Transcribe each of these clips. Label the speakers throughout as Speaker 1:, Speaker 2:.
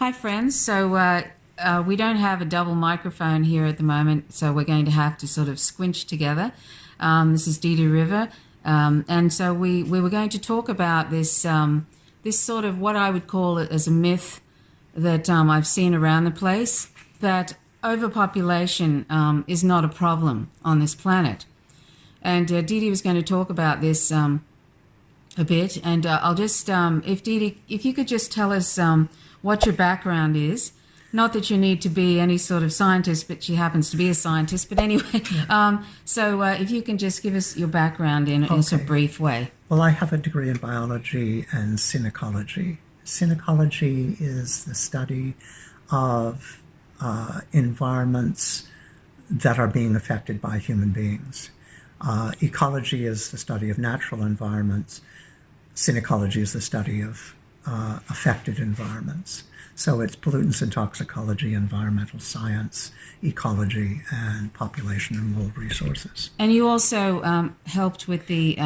Speaker 1: Hi, friends. We don't have a double microphone here at the moment, so we're going to have to sort of squinch together. This is Dee Dee River, and so we were going to talk about this sort of what I would call it as a myth that I've seen around the place, that overpopulation is not a problem on this planet. And Dee Dee was going to talk about this a bit, and I'll just, if Dee Dee, if you could just tell us what your background is. Not that you need to be any sort of scientist, but she happens to be a scientist. But anyway, if you can just give us your background in a brief way.
Speaker 2: Well, I have a degree in biology and synecology. Synecology is the study of environments that are being affected by human beings. Ecology is the study of natural environments. Synecology is the study of affected environments. So it's pollutants and toxicology, environmental science, ecology, and population and world resources.
Speaker 1: And you also helped with the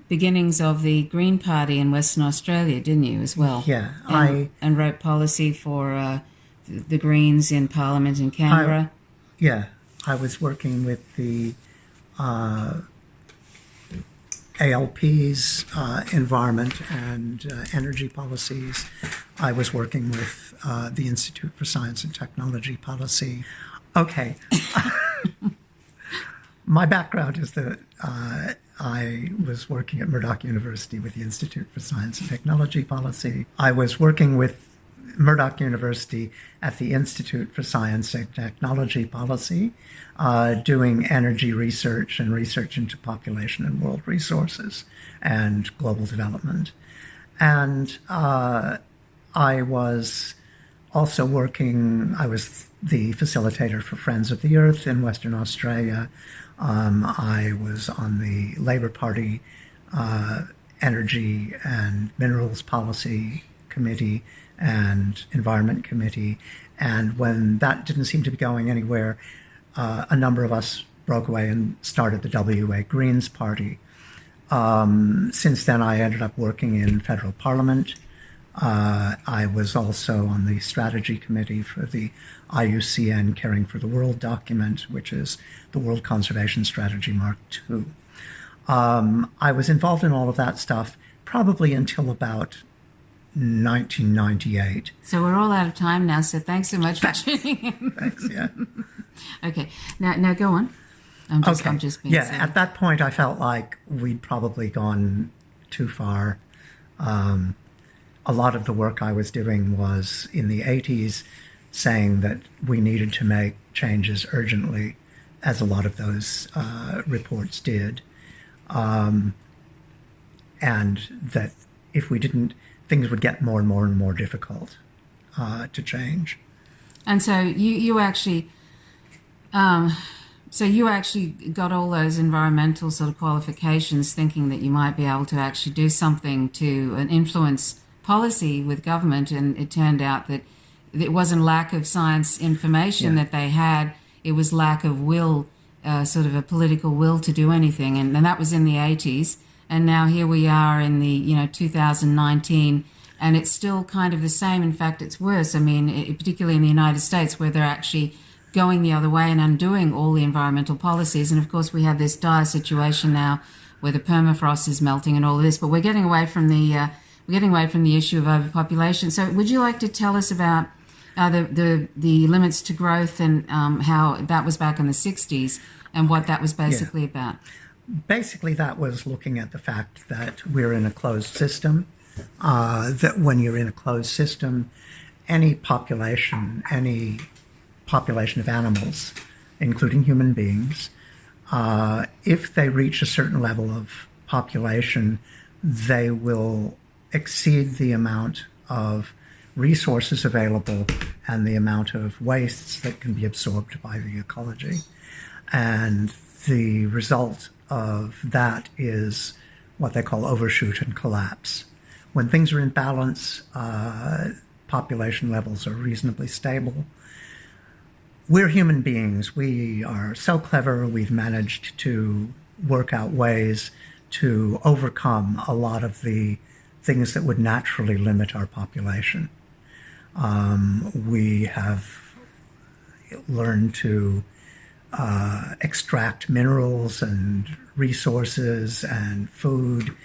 Speaker 1: beginnings of the Green Party in Western Australia, didn't you, as well?
Speaker 2: Yeah.
Speaker 1: And wrote policy for the Greens in Parliament in Canberra.
Speaker 2: I was working with the ALP's environment and energy policies. I was working with the Institute for Science and Technology Policy. Okay. My background is that I was working at Murdoch University with the Institute for Science and Technology Policy. I was working with Murdoch University at the Institute for Science and Technology Policy, doing energy research and research into population and world resources and global development. And I was also working, I was the facilitator for Friends of the Earth in Western Australia. I was on the Labour Party Energy and Minerals Policy Committee and Environment Committee. And when that didn't seem to be going anywhere, a number of us broke away and started the WA Greens Party. Since then, I ended up working in federal parliament. I was also on the strategy committee for the IUCN Caring for the World document, which is the World Conservation Strategy Mark II. I was involved in all of that stuff probably until about 1998.
Speaker 1: So we're all out of time now, so thanks so much for tuning in.
Speaker 2: Thanks, yeah.
Speaker 1: Okay, now go on. I'm just being silly.
Speaker 2: At that point I felt like we'd probably gone too far. A lot of the work I was doing was in the 80s saying that we needed to make changes urgently, as a lot of those reports did, and that if we didn't, things would get more and more and more difficult to change.
Speaker 1: And so you actually got all those environmental sort of qualifications thinking that you might be able to actually do something to influence policy with government, and it turned out that it wasn't lack of science information that they had, it was lack of will, sort of a political will to do anything, and that was in the 80s. And now here we are in the 2019, and it's still kind of the same. In fact, it's worse. I mean, particularly in the United States, where they're actually going the other way and undoing all the environmental policies. And of course, we have this dire situation now where the permafrost is melting and all of this. But we're getting away from the issue of overpopulation. So, would you like to tell us about the limits to growth and how that was back in the 60s and what that was basically about?
Speaker 2: Basically, that was looking at the fact that we're in a closed system, that when you're in a closed system, any population of animals, including human beings, if they reach a certain level of population, they will exceed the amount of resources available and the amount of wastes that can be absorbed by the ecology. And the result of that is what they call overshoot and collapse. When things are in balance, population levels are reasonably stable. We're human beings. We are so clever, we've managed to work out ways to overcome a lot of the things that would naturally limit our population. We have learned to extract minerals and resources and food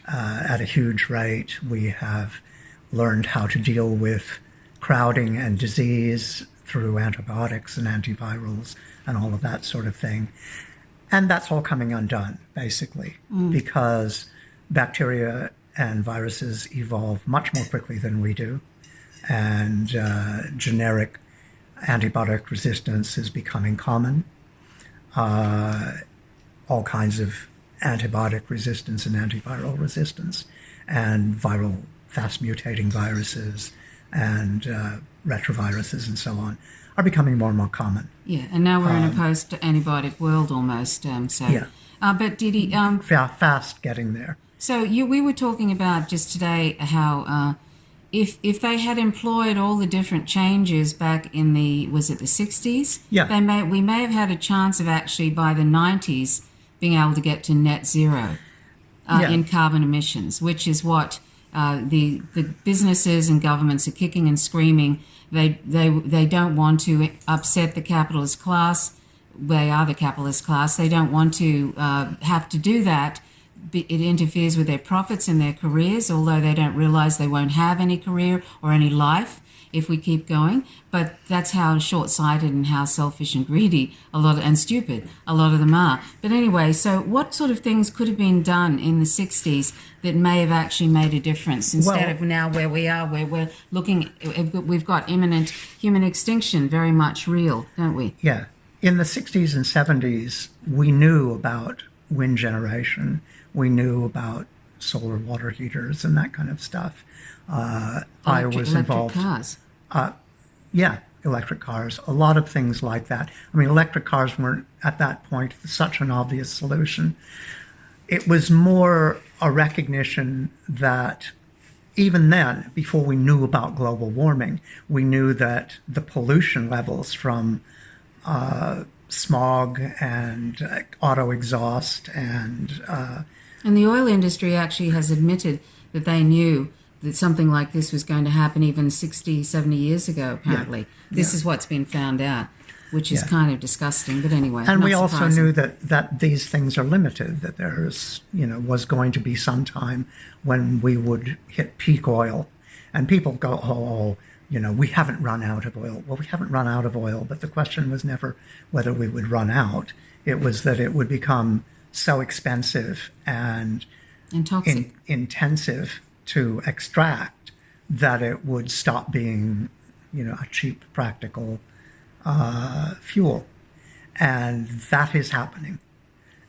Speaker 2: at a huge rate. We have learned how to deal with crowding and disease through antibiotics and antivirals and all of that sort of thing. And that's all coming undone, basically, because bacteria and viruses evolve much more quickly than we do. And generic antibiotic resistance is becoming common. All kinds of antibiotic resistance and antiviral resistance, and viral fast mutating viruses and retroviruses and so on are becoming more and more common.
Speaker 1: Yeah, and now we're in a post-antibiotic world almost.
Speaker 2: Yeah.
Speaker 1: But Didi,
Speaker 2: Fast getting there.
Speaker 1: so we were talking about just today how if they had employed all the different changes back in the 60s,
Speaker 2: Yeah.
Speaker 1: we may have had a chance of actually by the 90s being able to get to net zero in carbon emissions, which is what the businesses and governments are kicking and screaming. They don't want to upset the capitalist class. They are the capitalist class. They don't want to have to do that. It interferes with their profits and their careers, although they don't realize they won't have any career or any life if we keep going. But that's how short-sighted and how selfish and greedy and stupid a lot of them are. But anyway, so what sort of things could have been done in the 60s that may have actually made a difference instead of now where we are, where we're looking, we've got imminent human extinction very much real, don't we?
Speaker 2: Yeah. In the 60s and 70s, we knew about wind generation. We knew about solar water heaters and that kind of stuff. I was involved.
Speaker 1: Electric cars.
Speaker 2: Electric cars. A lot of things like that. I mean, electric cars weren't at that point such an obvious solution. It was more a recognition that even then, before we knew about global warming, we knew that the pollution levels from smog and auto exhaust
Speaker 1: And the oil industry actually has admitted that they knew that something like this was going to happen even 60, 70 years ago, apparently. This is what's been found out, which is kind of disgusting. But anyway,
Speaker 2: and we
Speaker 1: not
Speaker 2: also
Speaker 1: surprising.
Speaker 2: knew that these things are limited, that there's, was going to be some time when we would hit peak oil. And people go, we haven't run out of oil. Well, we haven't run out of oil, but the question was never whether we would run out. It was that it would become so expensive and
Speaker 1: toxic.
Speaker 2: Intensive to extract that it would stop being, a cheap, practical fuel. And that is happening.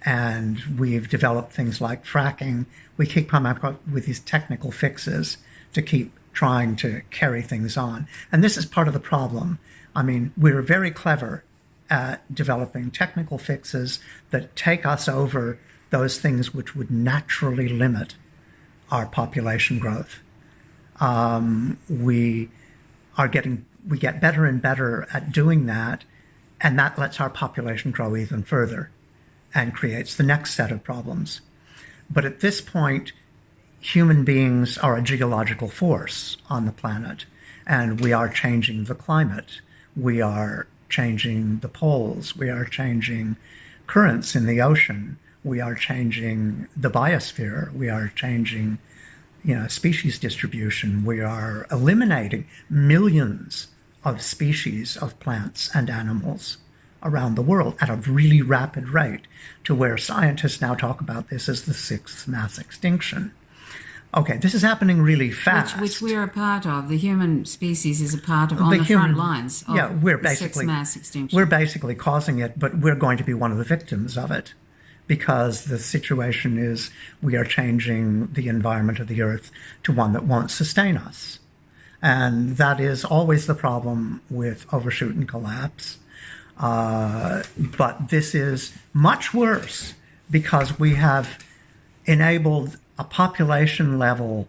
Speaker 2: And we've developed things like fracking. We keep coming up with these technical fixes to keep trying to carry things on. And this is part of the problem. I mean, we're very clever at developing technical fixes that take us over those things which would naturally limit our population growth. We get better and better at doing that, and that lets our population grow even further and creates the next set of problems. But at this point, human beings are a geological force on the planet, and we are changing the climate. We are changing the poles. We are changing currents in the ocean. We are changing the biosphere. We are changing, species distribution. We are eliminating millions of species of plants and animals around the world at a really rapid rate, to where scientists now talk about this as the sixth mass extinction. Okay, this is happening really fast.
Speaker 1: Which we're a part of. The human species is a part of, on the front lines of
Speaker 2: we're
Speaker 1: the
Speaker 2: basically,
Speaker 1: sixth mass extinction.
Speaker 2: We're basically causing it, but we're going to be one of the victims of it, because the situation is we are changing the environment of the Earth to one that won't sustain us. And that is always the problem with overshoot and collapse. But this is much worse because we have enabled a population level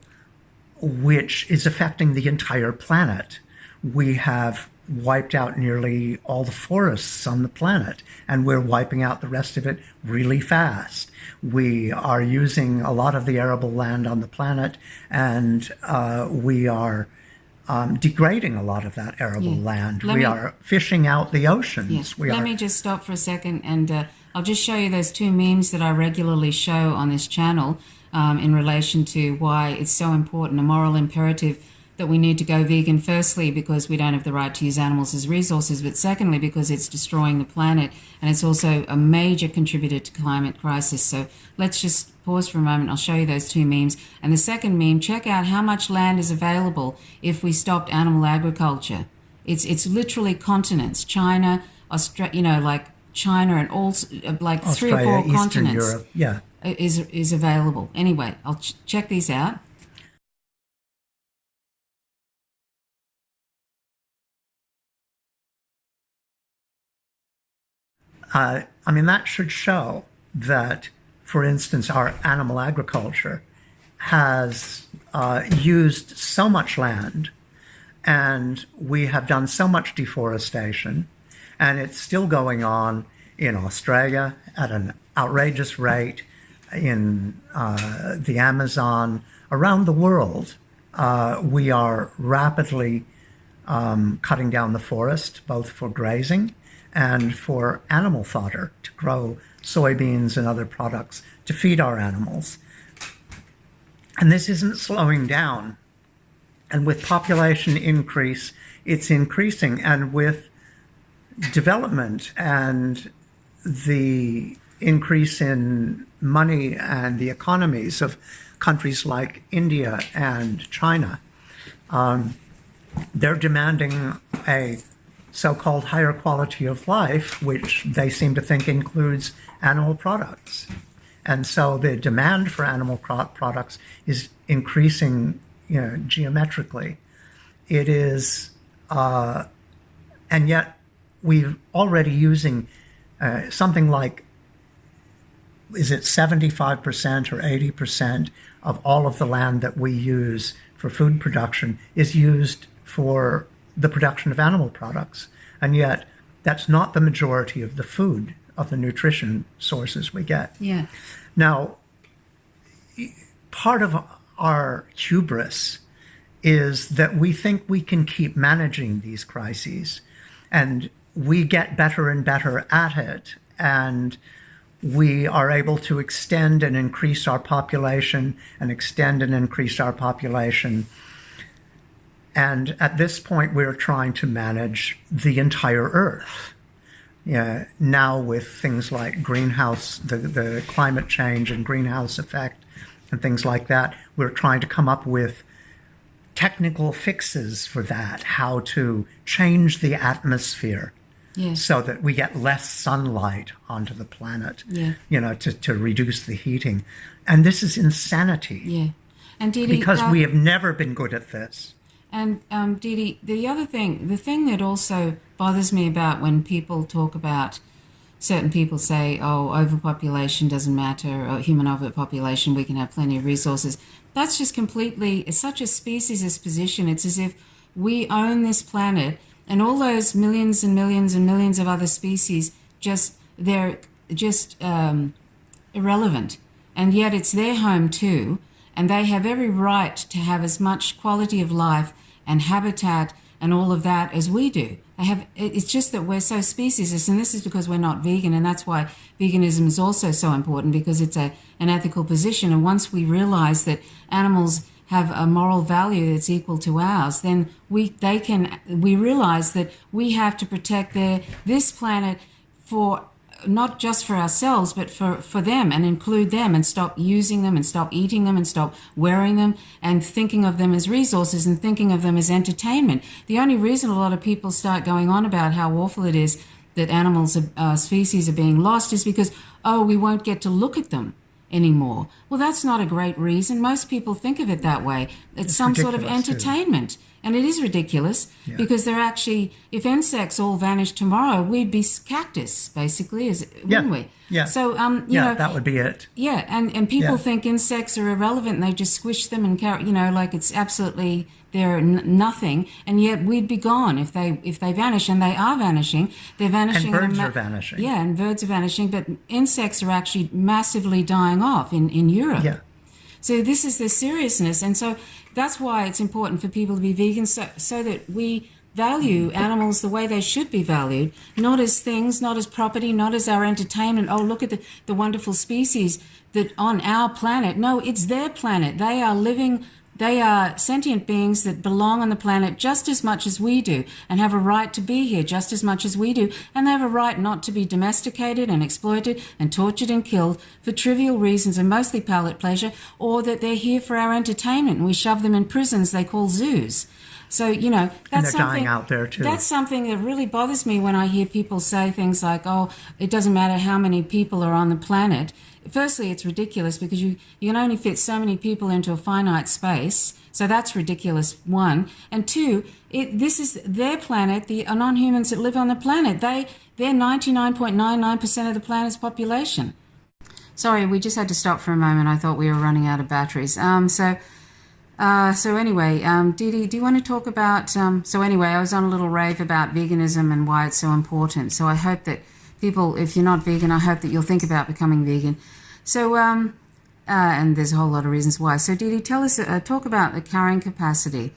Speaker 2: which is affecting the entire planet. We have wiped out nearly all the forests on the planet, and we're wiping out the rest of it really fast. We are using a lot of the arable land on the planet, and we are degrading a lot of that arable land.
Speaker 1: Let
Speaker 2: We
Speaker 1: me-
Speaker 2: are fishing out the oceans.
Speaker 1: Yes.
Speaker 2: We
Speaker 1: Let
Speaker 2: are.
Speaker 1: me just stop for a second, and I'll just show you those two memes that I regularly show on this channel in relation to why it's so important, a moral imperative that we need to go vegan, firstly, because we don't have the right to use animals as resources, but secondly, because it's destroying the planet, and it's also a major contributor to climate crisis. So let's just pause for a moment. I'll show you those two memes. And the second meme, check out how much land is available if we stopped animal agriculture. It's literally continents, China, Australia, like China and all, like
Speaker 2: Australia,
Speaker 1: 3 or 4
Speaker 2: Eastern
Speaker 1: continents
Speaker 2: Europe, yeah.
Speaker 1: is available. Anyway, I'll check these out.
Speaker 2: I mean, that should show that, for instance, our animal agriculture has used so much land, and we have done so much deforestation, and it's still going on in Australia at an outrageous rate, in the Amazon, around the world. We are rapidly cutting down the forest, both for grazing and for animal fodder, to grow soybeans and other products to feed our animals. And this isn't slowing down. And with population increase, it's increasing. And with development and the increase in money and the economies of countries like India and China, they're demanding a so-called higher quality of life, which they seem to think includes animal products. And so the demand for animal products is increasing, geometrically. It is, and yet we're already using something like, is it 75% or 80% of all of the land that we use for food production is used for the production of animal products. And yet that's not the majority of the food, of the nutrition sources we get.
Speaker 1: Yeah.
Speaker 2: Now, part of our hubris is that we think we can keep managing these crises, and we get better and better at it, and we are able to extend and increase our population and extend and increase our population. And at this point, we're trying to manage the entire Earth. Now with things like greenhouse, the climate change and greenhouse effect and things like that, we're trying to come up with technical fixes for that, how to change the atmosphere so that we get less sunlight onto the planet, to reduce the heating. And this is insanity.
Speaker 1: Yeah. And Didi,
Speaker 2: because we have never been good at this.
Speaker 1: And Didi, the thing that also bothers me about when people talk about, certain people say, oh, overpopulation doesn't matter, or human overpopulation, we can have plenty of resources. That's just completely, it's such a speciesist position. It's as if we own this planet, and all those millions and millions and millions of other species, they're just irrelevant. And yet it's their home too. And they have every right to have as much quality of life and habitat and all of that as we do. It's just that we're so speciesist, and this is because we're not vegan, and that's why veganism is also so important, because it's an ethical position. And once we realize that animals have a moral value that's equal to ours, then we realize that we have to protect this planet for not just for ourselves, but for them, and include them, and stop using them, and stop eating them, and stop wearing them, and thinking of them as resources, and thinking of them as entertainment. The only reason a lot of people start going on about how awful it is that animals, species are being lost is because, we won't get to look at them anymore. Well, that's not a great reason. Most people think of it that way. It's some sort of entertainment. Too. And it is ridiculous because they're actually, if insects all vanished tomorrow, we'd be cactus, basically, wouldn't we?
Speaker 2: Yeah.
Speaker 1: So,
Speaker 2: that would be it.
Speaker 1: Yeah. And people think insects are irrelevant, and they just squish them and carry, like it's absolutely, they're nothing. And yet we'd be gone if they vanish, and they are vanishing. They're vanishing.
Speaker 2: And birds are vanishing.
Speaker 1: Yeah, and birds are vanishing. But insects are actually massively dying off in Europe.
Speaker 2: Yeah.
Speaker 1: So this is the seriousness. And so that's why it's important for people to be vegan, so that we value animals the way they should be valued, not as things, not as property, not as our entertainment. Oh, look at the wonderful species that on our planet. No, it's their planet. They are living, they are sentient beings that belong on the planet just as much as we do, and have a right to be here just as much as we do. And they have a right not to be domesticated and exploited and tortured and killed for trivial reasons and mostly palate pleasure, or that they're here for our entertainment and we shove them in prisons they call zoos. So, you know, that's something
Speaker 2: dying out there too.
Speaker 1: That's something that really bothers me when I hear people say things like, oh, it doesn't matter how many people are on the planet. Firstly, it's ridiculous because you can only fit so many people into a finite space. So that's ridiculous, one. And two, this is their planet, the non-humans that live on the planet. They're 99.99% of the planet's population. Sorry, we just had to stop for a moment. I thought we were running out of batteries. So anyway, Dee Dee, do you want to talk about, so anyway, I was on a little rave about veganism and why it's so important. So I hope that people, if you're not vegan, I hope that you'll think about becoming vegan. So, and there's a whole lot of reasons why. So Dee Dee, tell us, talk about the carrying capacity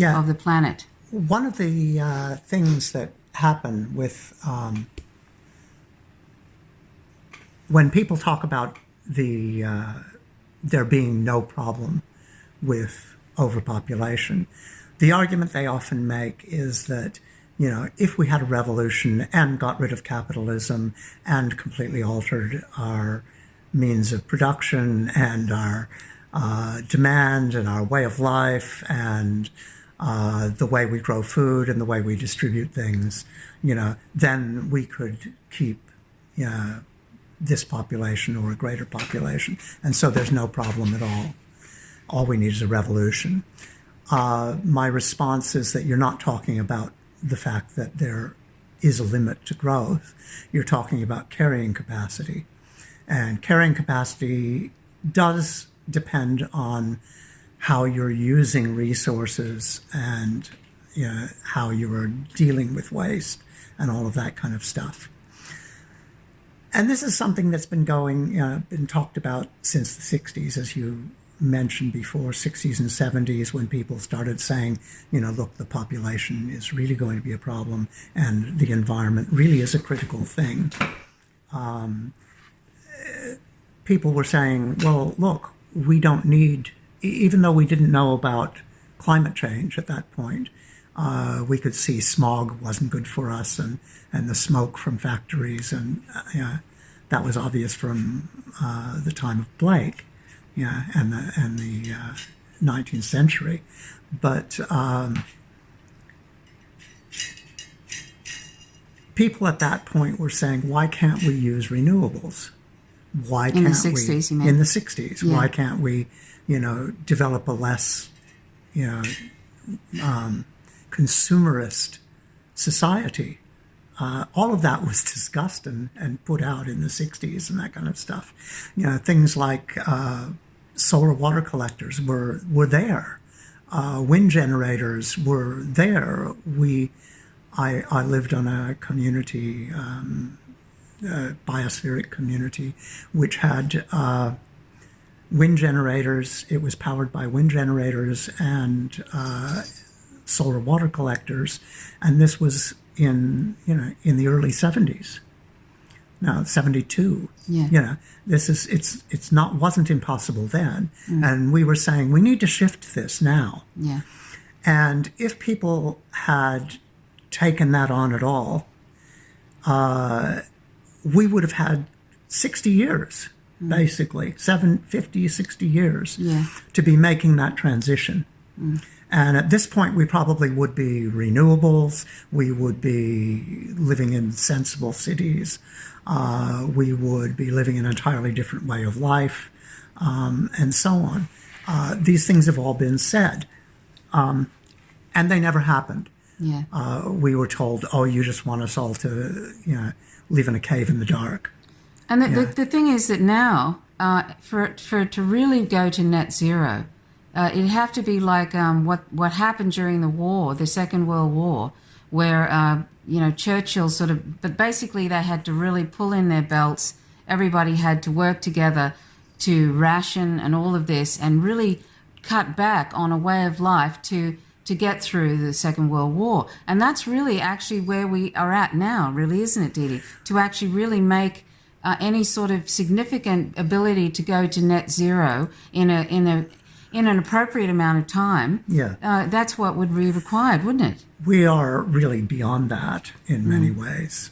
Speaker 1: of the planet.
Speaker 2: One of the things that happen with, when people talk about there being no problem with overpopulation, the argument they often make is that, you know, if we had a revolution and got rid of capitalism and completely altered our means of production and our demand and our way of life and the way we grow food and the way we distribute things, you know, then we could keep this population or a greater population. And so there's no problem at all. All we need is a revolution. My response is that you're not talking about the fact that there is a limit to growth. You're talking about carrying capacity. And carrying capacity does depend on how you're using resources and, you know, how you are dealing with waste and all of that kind of stuff. And this is something that's been been talked about since the 60s, as you mentioned before, 60s and 70s, when people started saying, you know, look, the population is really going to be a problem and the environment really is a critical thing. People were saying, well, look, we don't need, even though we didn't know about climate change at that point, we could see smog wasn't good for us and the smoke from factories, and that was obvious from the time of Blake. And the 19th century. But people at that point were saying, why can't we use renewables? Why can't we? In the 60s, you mean? In the 60s. Yeah. Why can't we, you know, develop a less, you know, consumerist society? All of that was discussed and put out in the 60s and that kind of stuff. You know, things like solar water collectors were there. Wind generators were there. I lived on a community, biospheric community, which had wind generators. It was powered by wind generators and solar water collectors, and this was in the early 70s. Now 72. Yeah. You know, wasn't impossible then, and we were saying we need to shift this now. Yeah. And if people had taken that on at all, we would have had 60 years, basically, 60 years to be making that transition. And at this point, we probably would be renewables. We would be living in sensible cities. We would be living an entirely different way of life, and so on. These things have all been said, and they never happened. Yeah. We were told, "Oh, you just want us all to, live in a cave in the dark."
Speaker 1: And the thing is that now, for it to really go to net zero, it'd have to be like what happened during the war, the Second World War, where Churchill but basically they had to really pull in their belts. Everybody had to work together to ration and all of this and really cut back on a way of life to get through the Second World War. And that's really actually where we are at now, really, isn't it, Dee Dee? To actually really make any sort of significant ability to go to net zero in an appropriate amount of time. That's what would be required, wouldn't it?
Speaker 2: We are really beyond that in many ways.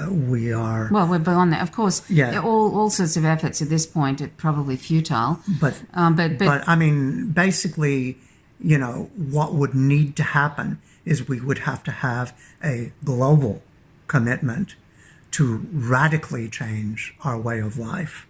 Speaker 2: We are...
Speaker 1: Well, we're beyond that. Of course, all sorts of efforts at this point are probably futile.
Speaker 2: But I mean, basically, you know, what would need to happen is we would have to have a global commitment to radically change our way of life.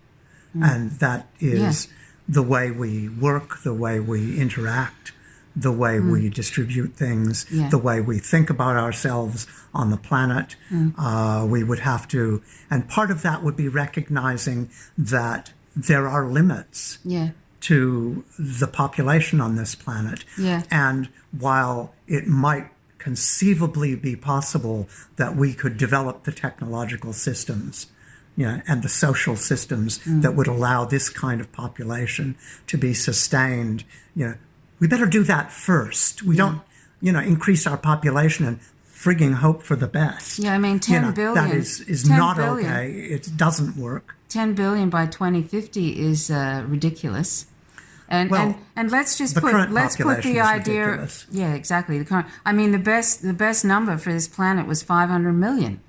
Speaker 2: And that is the way we work, the way we interact, the way we distribute things, the way we think about ourselves on the planet. We would have to, and part of that would be recognizing that there are limits to the population on this planet. And while it might conceivably be possible that we could develop the technological systems and the social systems that would allow this kind of population to be sustained, we better do that first. We don't, increase our population and frigging hope for the best.
Speaker 1: Yeah, I mean, 10 billion.
Speaker 2: That is not billion. Okay. It doesn't work.
Speaker 1: 10 billion by 2050 is ridiculous. And let's just put the idea.
Speaker 2: Ridiculous.
Speaker 1: Yeah, exactly. The best number for this planet was 500 million.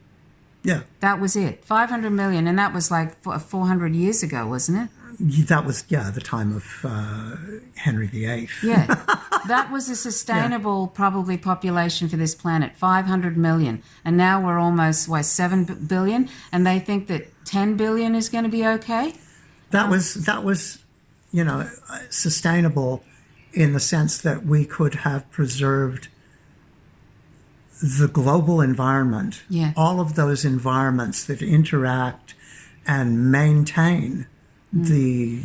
Speaker 2: Yeah,
Speaker 1: that was it. 500 million, and that was like 400 years ago, wasn't it?
Speaker 2: That was the time of Henry VIII.
Speaker 1: Yeah, that was a sustainable probably population for this planet, 500 million, and now we're almost 7 billion, and they think that 10 billion is going to be okay.
Speaker 2: That was. Sustainable in the sense that we could have preserved the global environment, all of those environments that interact and maintain the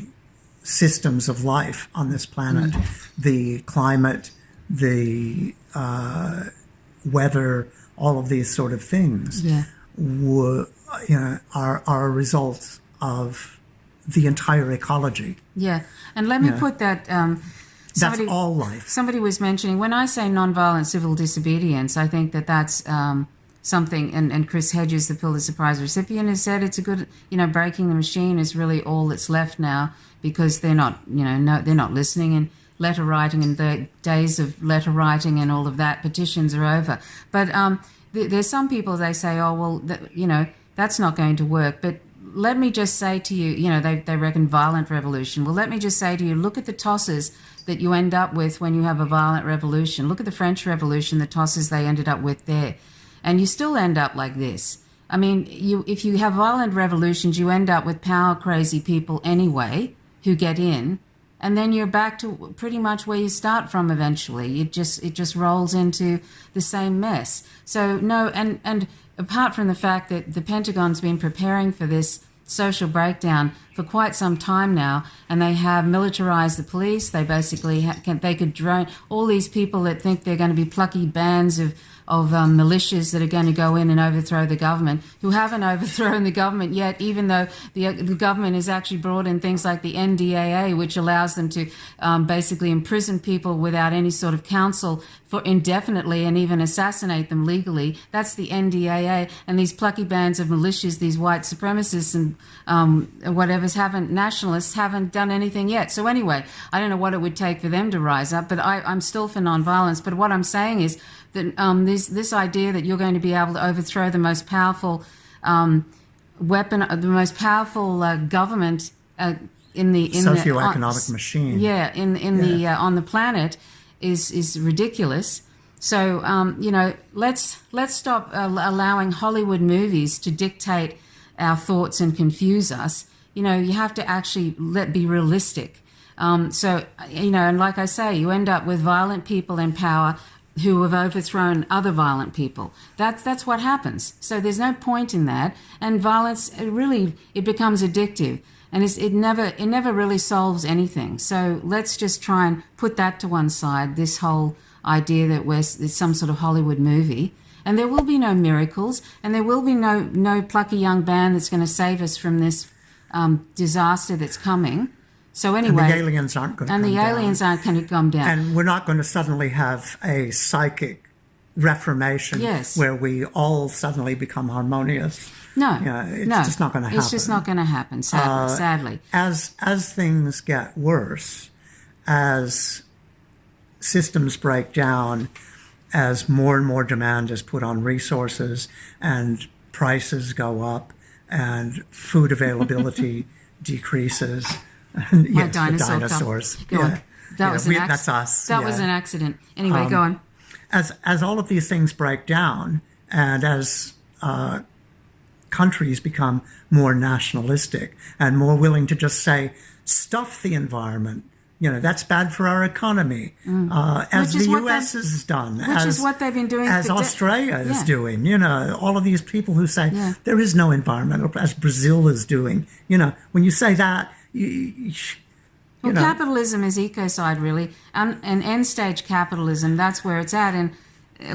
Speaker 2: systems of life on this planet, the climate, the weather, all of these sort of things are results of the entire ecology.
Speaker 1: Yeah, and let me put that...
Speaker 2: that's all life.
Speaker 1: Somebody was mentioning, when I say nonviolent civil disobedience, I think that's something, and Chris Hedges, the Pulitzer Prize recipient, has said it's a good, breaking the machine is really all that's left now, because they're not, they're not listening, and letter writing and the days of letter writing and all of that, petitions are over. But there's some people, they say, oh, well, that's not going to work, but let me just say to you, they reckon violent revolution. Well, let me just say to you, look at the tosses that you end up with when you have a violent revolution. Look at the French Revolution, the tosses they ended up with there. And you still end up like this. I mean, if you have violent revolutions, you end up with power-crazy people anyway who get in, and then you're back to pretty much where you start from eventually. It just rolls into the same mess. So, no, and apart from the fact that the Pentagon's been preparing for this social breakdown for quite some time now, and they have militarized the police. They basically they could drone all these people that think they're going to be plucky bands of militias that are going to go in and overthrow the government, who haven't overthrown the government yet, even though the government has actually brought in things like the NDAA, which allows them to basically imprison people without any sort of counsel for indefinitely and even assassinate them legally. That's the NDAA. And these plucky bands of militias, these white supremacists and nationalists haven't done anything yet. So anyway, I don't know what it would take for them to rise up, but I'm still for nonviolence. But what I'm saying is that this idea that you're going to be able to overthrow the most powerful weapon, the most powerful government in the
Speaker 2: socioeconomic machine.
Speaker 1: Yeah, the on the planet is ridiculous. So let's stop allowing Hollywood movies to dictate our thoughts and confuse us. You have to actually be realistic. And like I say, you end up with violent people in power who have overthrown other violent people. That's what happens. So there's no point in that. And violence, it becomes addictive. And it never really solves anything. So let's just try and put that to one side, this whole idea that it's some sort of Hollywood movie. And there will be no miracles, and there will be no plucky young band that's going to save us from this disaster that's coming. So
Speaker 2: And
Speaker 1: anyway,
Speaker 2: the aliens aren't going to
Speaker 1: and
Speaker 2: come
Speaker 1: the
Speaker 2: down.
Speaker 1: aliens aren't going to come down.
Speaker 2: And we're not going to suddenly have a psychic reformation
Speaker 1: Yes.
Speaker 2: where we all suddenly become harmonious.
Speaker 1: No,
Speaker 2: Yeah, it's
Speaker 1: no,
Speaker 2: just not going to happen.
Speaker 1: It's just not going to happen. Sadly.
Speaker 2: As things get worse, as systems break down, as more and more demand is put on resources and prices go up and food availability decreases. And,
Speaker 1: My
Speaker 2: yes, the
Speaker 1: dinosaur
Speaker 2: dinosaurs.
Speaker 1: Go on. That was an
Speaker 2: That's us.
Speaker 1: That was an accident. Anyway, go on.
Speaker 2: As all of these things break down, and as countries become more nationalistic and more willing to just say, stuff the environment, that's bad for our economy, as the U.S. has done.
Speaker 1: Which is what they've been doing.
Speaker 2: As Australia is doing. All of these people who say, there is no environmental, as Brazil is doing. When you say that,
Speaker 1: Well, capitalism is ecocide, really. And end-stage capitalism, that's where it's at. And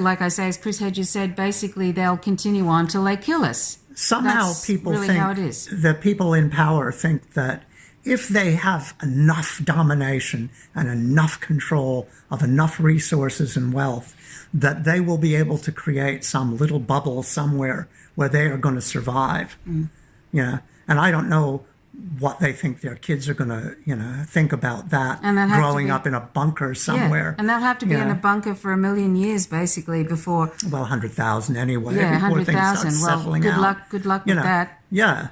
Speaker 1: like I say, as Chris Hedges said, basically they'll continue on till they kill us.
Speaker 2: Somehow
Speaker 1: That's
Speaker 2: people
Speaker 1: really
Speaker 2: think,
Speaker 1: how it is.
Speaker 2: the people in power think that if they have enough domination and enough control of enough resources and wealth, that they will be able to create some little bubble somewhere where they are going to survive. And I don't know what they think their kids are going to, think about that,
Speaker 1: And they'll have
Speaker 2: growing
Speaker 1: to be-
Speaker 2: up in a bunker somewhere.
Speaker 1: And they'll have to be in a bunker for 1 million years, basically, before...
Speaker 2: Well, 100,000 anyway.
Speaker 1: Yeah,
Speaker 2: before things start
Speaker 1: 100,000. Well,
Speaker 2: settling
Speaker 1: good
Speaker 2: out.
Speaker 1: luck. Good luck with that.
Speaker 2: Yeah.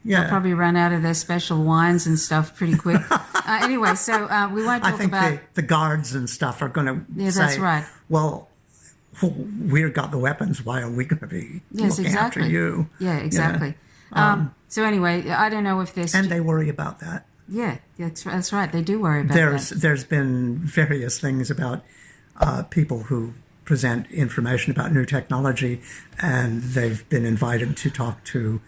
Speaker 1: They'll probably run out of their special wines and stuff pretty quick. Anyway, so we won't talk
Speaker 2: I think
Speaker 1: about...
Speaker 2: the guards and stuff are going to say,
Speaker 1: that's right.
Speaker 2: well, we've got the weapons. Why are we going to be looking after you?
Speaker 1: Yeah, exactly. So anyway, I don't know if there's...
Speaker 2: And they worry about that.
Speaker 1: Yeah, that's right. They do worry about that.
Speaker 2: There's been various things about people who present information about new technology, and they've been invited to talk to,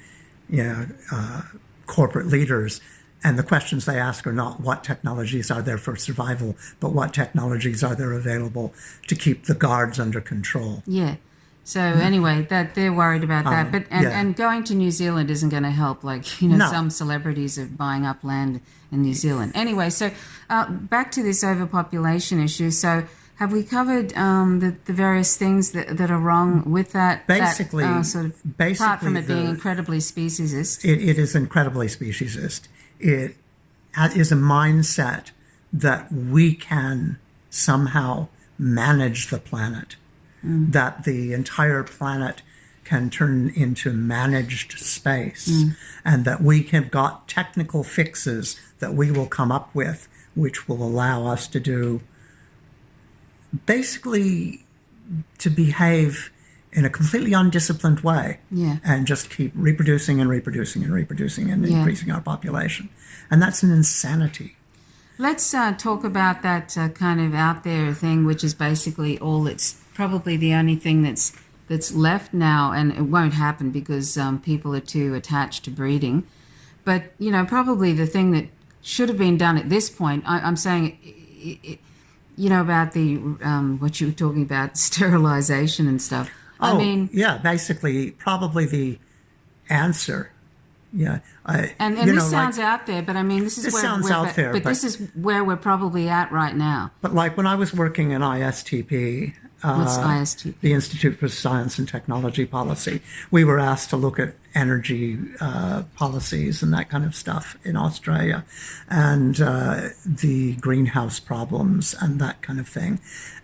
Speaker 2: corporate leaders. And the questions they ask are not what technologies are there for survival, but what technologies are there available to keep the guards under control.
Speaker 1: Yeah. So anyway, that they're worried about that. But and going to New Zealand isn't going to help. Like, some celebrities are buying up land in New Zealand. Anyway, so back to this overpopulation issue. So have we covered the various things that are wrong with that?
Speaker 2: Basically,
Speaker 1: apart from it being incredibly speciesist.
Speaker 2: It is incredibly speciesist. It is a mindset that we can somehow manage the planet. That the entire planet can turn into managed space, and that we have got technical fixes that we will come up with, which will allow us to do basically to behave in a completely undisciplined way, and just keep reproducing and reproducing and reproducing and increasing our population. And that's an insanity.
Speaker 1: Let's talk about that kind of out there thing, which is basically all it's probably the only thing that's left now, and it won't happen because people are too attached to breeding. But, probably the thing that should have been done at this point, I'm saying, about the, what you were talking about, sterilization and stuff.
Speaker 2: Basically, probably the answer. Yeah.
Speaker 1: And this sounds out there, but I mean, this this is where we're probably at right now.
Speaker 2: But like when I was working in ISTP,
Speaker 1: what's ISTP?
Speaker 2: The Institute for Science and Technology Policy, we were asked to look at energy policies and that kind of stuff in Australia, and the greenhouse problems and that kind of thing.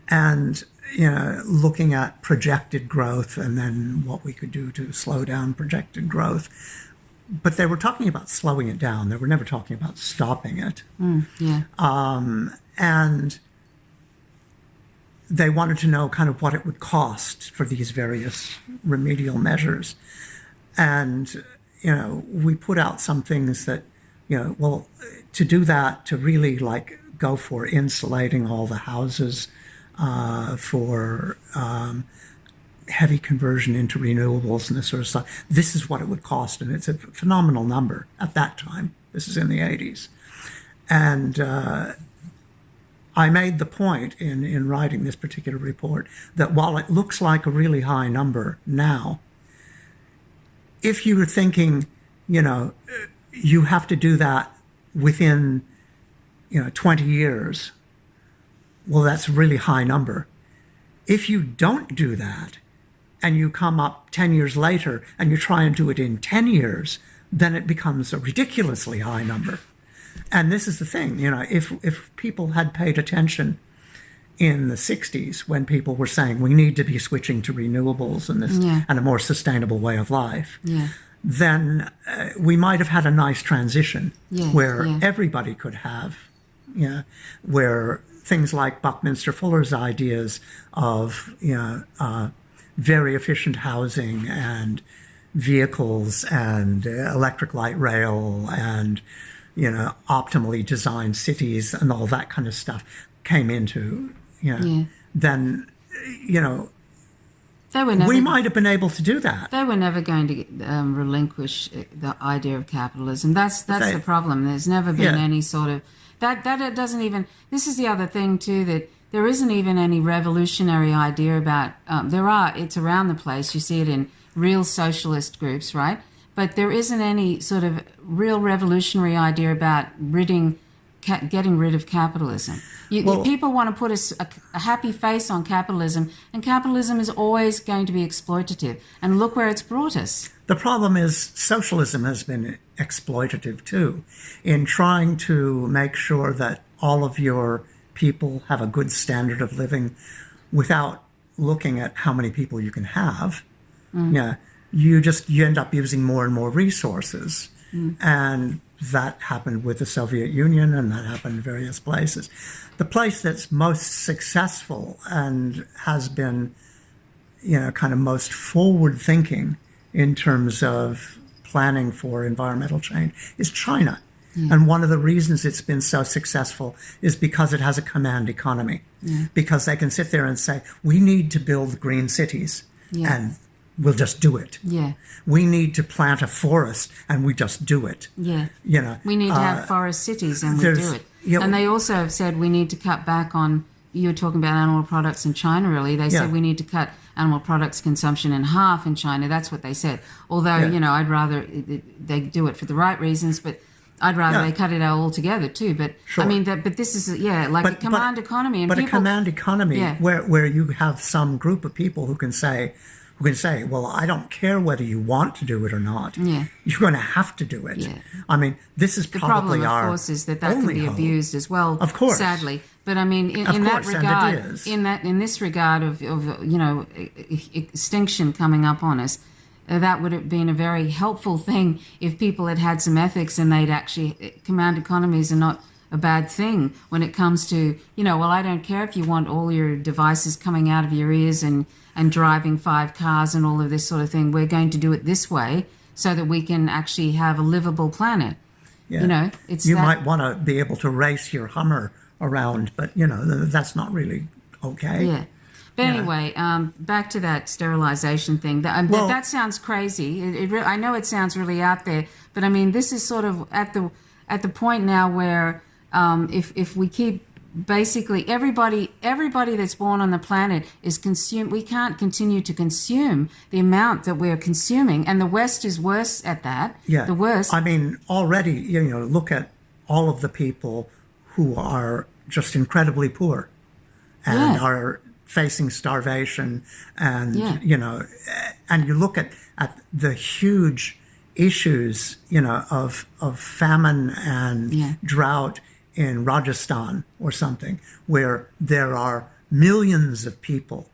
Speaker 2: And looking at projected growth and then what we could do to slow down projected growth. But they were talking about slowing it down. They were never talking about stopping it. And they wanted to know kind of what it would cost for these various remedial measures. And, we put out some things that, to do that, to really like go for insulating all the houses, for heavy conversion into renewables and this sort of stuff. This is what it would cost, and it's a phenomenal number at that time. This is in the 80s. And I made the point in writing this particular report that while it looks like a really high number now, if you were thinking, you have to do that within 20 years. Well, that's a really high number. If you don't do that and you come up 10 years later and you try and do it in 10 years, then it becomes a ridiculously high number. And this is the thing, if people had paid attention in the 60s when people were saying we need to be switching to renewables and this and a more sustainable way of life, then we might have had a nice transition where everybody could have, where things like Buckminster Fuller's ideas of very efficient housing and vehicles and electric light rail and optimally designed cities and all that kind of stuff came into then we might have been able to do that.
Speaker 1: They were never going to relinquish the idea of capitalism. That's the problem. There's never been any sort of that it doesn't even. This is the other thing too, that there isn't even any revolutionary idea about. It's around the place. You see it in real socialist groups, right? But there isn't any sort of real revolutionary idea about getting rid of capitalism. People want to put a happy face on capitalism, and capitalism is always going to be exploitative. And look where it's brought us.
Speaker 2: The problem is socialism has been exploitative too, in trying to make sure that all of your people have a good standard of living without looking at how many people you can have. You end up using more and more resources. And that happened with the Soviet Union, and that happened in various places. The place that's most successful and has been, kind of most forward-thinking in terms of planning for environmental change is China. And one of the reasons it's been so successful is because it has a command economy. Because they can sit there and say, we need to build green cities, and we'll just do it. We need to plant a forest, and we just do it.
Speaker 1: We need to have forest cities, and we do it. And they also have said we need to cut back on. You were talking about animal products in China, really. They said we need to cut animal products consumption in half in China. That's what they said. Although I'd rather they do it for the right reasons, but I'd rather they cut it out altogether too. But I mean, but this is a command economy, and
Speaker 2: a command economy where you have some group of people who can say, well, I don't care whether you want to do it or not. You're going to have to do it. I mean, this is probably
Speaker 1: the problem, of course, is that can be abused as well. Of course, sadly. But I mean, in that regard, in this regard of extinction coming up on us, that would have been a very helpful thing if people had some ethics, and they'd actually command economies are not a bad thing when it comes to I don't care if you want all your devices coming out of your ears and driving 5 cars and all of this sort of thing. We're going to do it this way so that we can actually have a livable planet. You might want to be able to race your Hummer around, but that's not really okay. But anyway, back to that sterilization thing. That sounds crazy. I know it sounds really out there, but I mean, this is sort of at the point now where if we keep basically everybody that's born on the planet is consumed. We can't continue to consume the amount that we're consuming, and the West is worse at that. The worst.
Speaker 2: I mean, already, look at all of the people who are just incredibly poor and are facing starvation, and and you look at the huge issues, of famine and drought in Rajasthan or something, where there are millions of people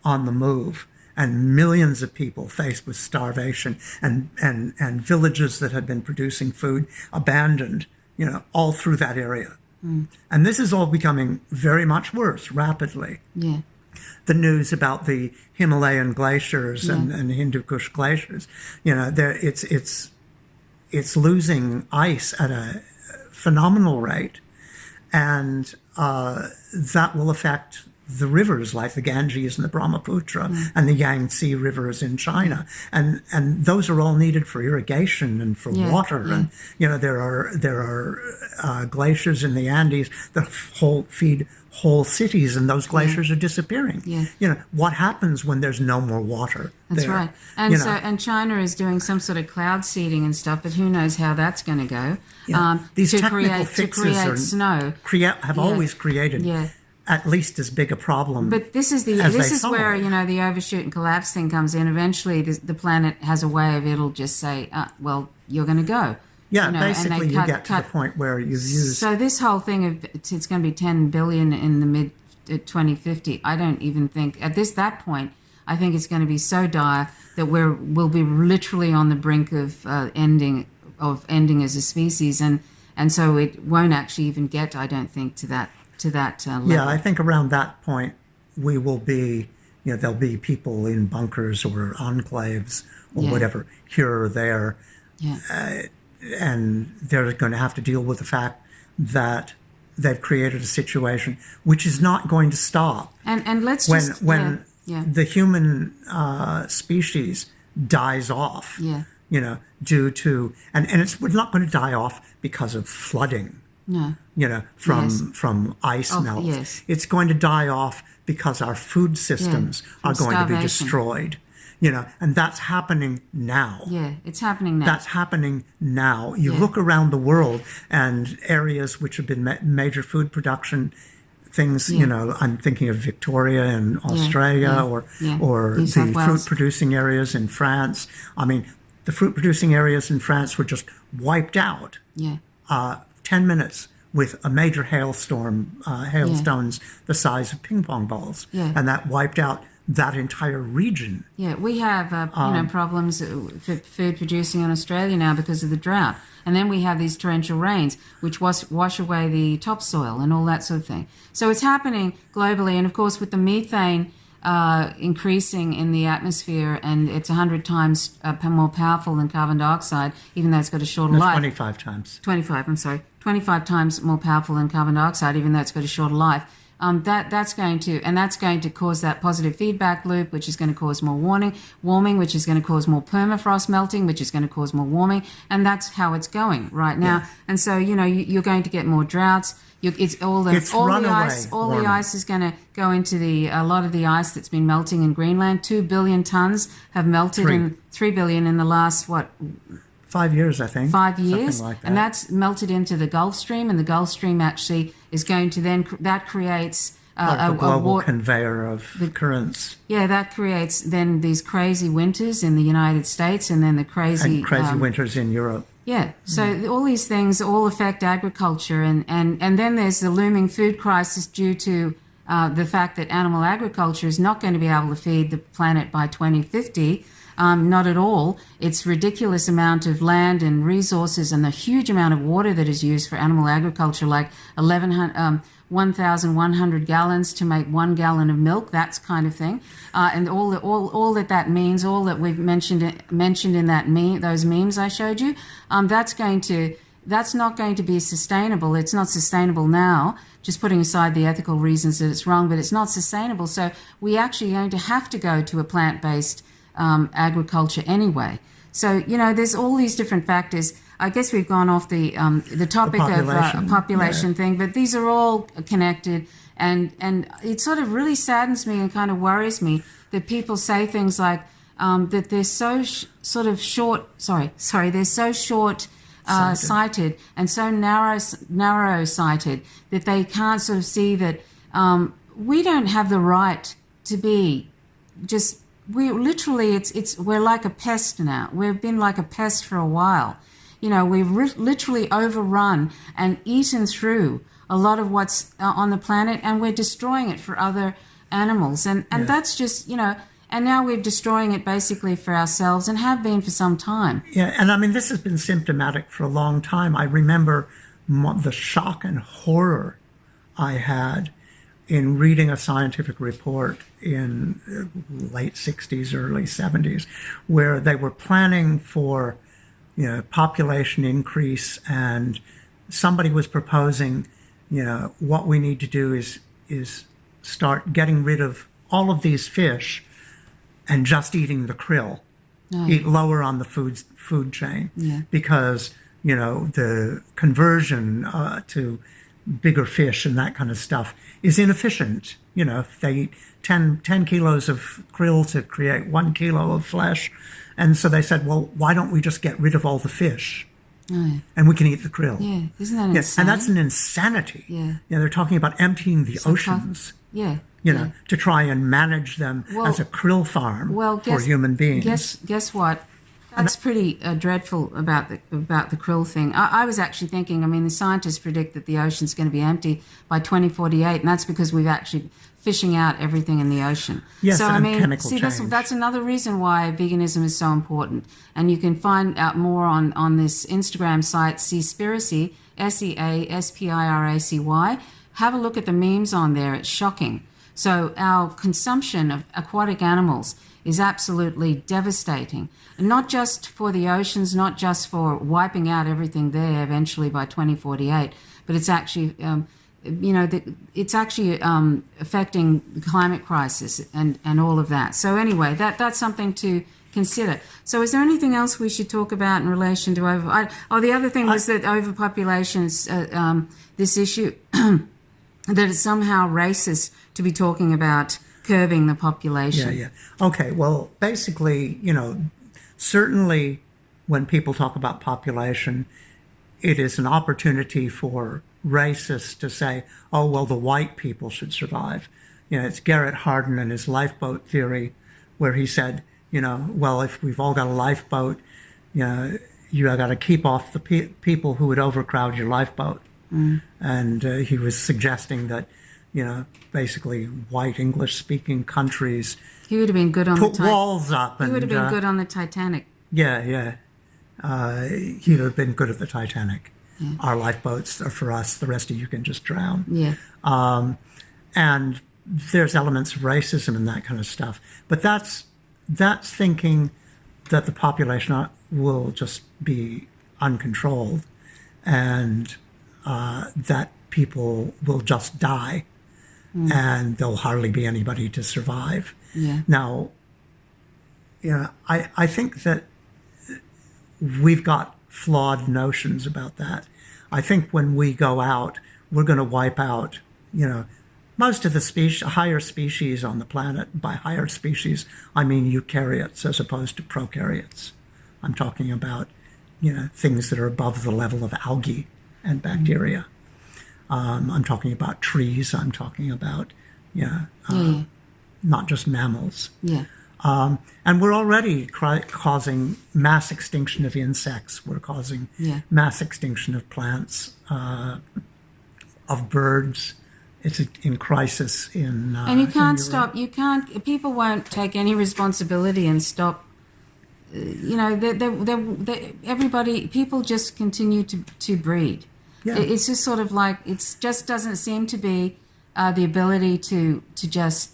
Speaker 2: on the move and millions of people faced with starvation, and villages that had been producing food abandoned, all through that area. And this is all becoming very much worse rapidly. The news about the Himalayan glaciers and Hindu Kush glaciers, it's losing ice at a phenomenal rate, and that will affect the rivers like the Ganges and the Brahmaputra and the Yangtze rivers in China, and those are all needed for irrigation and for water. And there are glaciers in the Andes that feed whole cities, and those glaciers are disappearing. What happens when there's no more water?
Speaker 1: That's right. And and China is doing some sort of cloud seeding and stuff, but who knows how that's going to go?
Speaker 2: These
Speaker 1: to
Speaker 2: technical
Speaker 1: create
Speaker 2: fixes
Speaker 1: snow
Speaker 2: have always created at least as big a problem.
Speaker 1: But this is where the overshoot and collapse thing comes in. Eventually, the planet has a way of it'll just say, "Well, you're going to go."
Speaker 2: Basically, you get to the point where you've used.
Speaker 1: So this whole thing of it's going to be 10 billion in the mid 2050. I don't even think at that point. I think it's going to be so dire that we'll be literally on the brink of ending as a species, and so it won't actually even get, I don't think, to that level.
Speaker 2: Yeah, I think around that point we will be, there'll be people in bunkers or enclaves or whatever here or there, and they're going to have to deal with the fact that they've created a situation which is not going to stop.
Speaker 1: And let's
Speaker 2: when the human species dies off, due to and it's not going to die off because of flooding.
Speaker 1: No.
Speaker 2: From ice melts.
Speaker 1: Yes.
Speaker 2: It's going to die off because our food systems are going to be destroyed. And that's happening now.
Speaker 1: Yeah, it's happening now.
Speaker 2: That's happening now. You look around the world and areas which have been major food production things, I'm thinking of Victoria in Australia or the fruit-producing areas in France. I mean, the fruit-producing areas in France were just wiped out. 10 minutes with a major hailstorm, hailstones the size of ping pong balls. And that wiped out that entire region.
Speaker 1: We have problems for food producing in Australia now because of the drought. And then we have these torrential rains, which wash away the topsoil and all that sort of thing. So it's happening globally. And, of course, with the methane increasing in the atmosphere, and it's 100 times more powerful than carbon dioxide, even though it's got a shorter life.
Speaker 2: 25 times.
Speaker 1: 25 times more powerful than carbon dioxide, even though it's got a shorter life. That's going to cause that positive feedback loop, which is going to cause more warming, which is going to cause more permafrost melting, which is going to cause more warming, and that's how it's going right now. And so you're going to get more droughts. All the ice is going to go into a lot of the ice that's been melting in Greenland. 2 billion tons have melted, 3 billion in the last
Speaker 2: 5 years, I think.
Speaker 1: 5 years,
Speaker 2: like that.
Speaker 1: And that's melted into the Gulf Stream, and the Gulf Stream actually is going to that creates
Speaker 2: a global conveyor of currents.
Speaker 1: That creates then these crazy winters in the United States, and then the crazy
Speaker 2: winters in Europe.
Speaker 1: So all these things all affect agriculture, and then there's the looming food crisis due to the fact that animal agriculture is not going to be able to feed the planet by 2050. Not at all. It's ridiculous amount of land and resources and the huge amount of water that is used for animal agriculture, like 1,100 gallons to make 1 gallon of milk, that kind of thing. And all that means, all that we've mentioned in those memes I showed you, that's not going to be sustainable. It's not sustainable now, just putting aside the ethical reasons that it's wrong, but it's not sustainable. So we actually going to have to go to a plant-based agriculture anyway. So, there's all these different factors. I guess we've gone off the topic of population thing, but these are all connected. And it sort of really saddens me and kind of worries me that people say things like that they're so sighted and so narrow-sighted that they can't sort of see that we don't have the right to be just... we're like a pest now. We've been like a pest for a while. We've literally overrun and eaten through a lot of what's on the planet, and we're destroying it for other animals. And that's just, and now we're destroying it basically for ourselves and have been for some time.
Speaker 2: And I mean, this has been symptomatic for a long time. I remember the shock and horror I had in reading a scientific report in late 60s, early 70s, where they were planning for, population increase, and somebody was proposing, what we need to do is start getting rid of all of these fish and just eating the krill. Eat lower on the food chain, because the conversion to bigger fish and that kind of stuff is inefficient. If they eat 10 kilos of krill to create 1 kilo of flesh, and so they said, well, why don't we just get rid of all the fish? And we can eat the krill.
Speaker 1: Yeah, isn't that insane?
Speaker 2: And that's an insanity.
Speaker 1: Yeah.
Speaker 2: They're talking about emptying the oceans. To try and manage them as a krill farm for human beings.
Speaker 1: Guess what? That's pretty dreadful about the krill thing. I was actually thinking, the scientists predict that the ocean's going to be empty by 2048, and that's because we've actually fishing out everything in the ocean.
Speaker 2: Yes, so, chemical change.
Speaker 1: That's another reason why veganism is so important. And you can find out more on this Instagram site, Seaspiracy, Seaspiracy. Have a look at the memes on there. It's shocking. So our consumption of aquatic animals is absolutely devastating, and not just for the oceans, not just for wiping out everything there eventually by 2048, but it's actually, affecting the climate crisis and all of that. So anyway, that's something to consider. So is there anything else we should talk about in relation to the other thing was that overpopulation is this issue that it's somehow racist to be talking about curbing the population.
Speaker 2: Okay, well, basically, certainly when people talk about population, it is an opportunity for racists to say, oh, well, the white people should survive. It's Garrett Hardin and his lifeboat theory, where he said, well, if we've all got a lifeboat, you got to keep off the people who would overcrowd your lifeboat. And he was suggesting that, basically white English-speaking countries
Speaker 1: he would have been good on
Speaker 2: put walls up.
Speaker 1: He would have been good on the Titanic.
Speaker 2: He would have been good at the Titanic. Our lifeboats are for us. The rest of you can just drown. And there's elements of racism and that kind of stuff. But that's thinking that the population will just be uncontrolled and that people will just die and there'll hardly be anybody to survive. Now, I think that we've got flawed notions about that. I think when we go out, we're going to wipe out, most of the higher species on the planet. By higher species, I mean eukaryotes as opposed to prokaryotes. I'm talking about, things that are above the level of algae and bacteria. I'm talking about trees. I'm talking about, not just mammals. And we're already causing mass extinction of insects. We're causing mass extinction of plants, of birds. It's in crisis in.
Speaker 1: And you can't stop. You can't. People won't take any responsibility and stop. Everybody. People just continue to breed. It's just sort of like it just doesn't seem to be the ability to just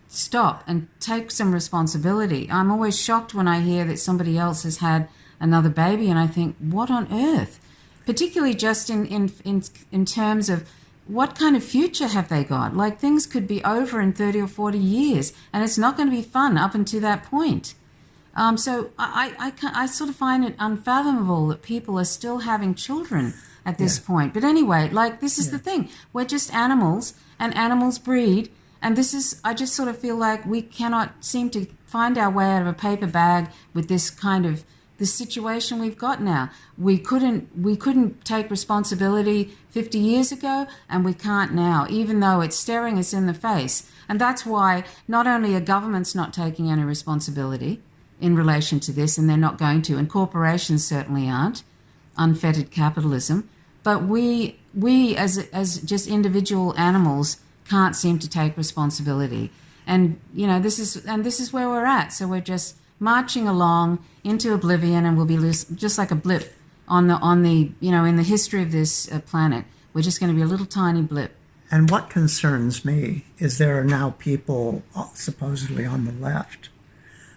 Speaker 1: stop and take some responsibility. I'm always shocked when I hear that somebody else has had another baby, and I think, what on earth? Particularly just in terms of what kind of future have they got? Like, things could be over in 30 or 40 years, and it's not going to be fun up until that point. So I sort of find it unfathomable that people are still having children at this point. But anyway, like, this is the thing. We're just animals, and animals breed. And I just sort of feel like we cannot seem to find our way out of a paper bag with this situation we've got now. We couldn't take responsibility 50 years ago, and we can't now, even though it's staring us in the face. And that's why not only are governments not taking any responsibility in relation to this, and they're not going to, and corporations certainly aren't, unfettered capitalism, but we as just individual animals can't seem to take responsibility. And this is where we're at. So we're just marching along into oblivion, and we'll be just like a blip on the in the history of this planet. We're just going to be a little tiny blip.
Speaker 2: And what concerns me is there are now people supposedly on the left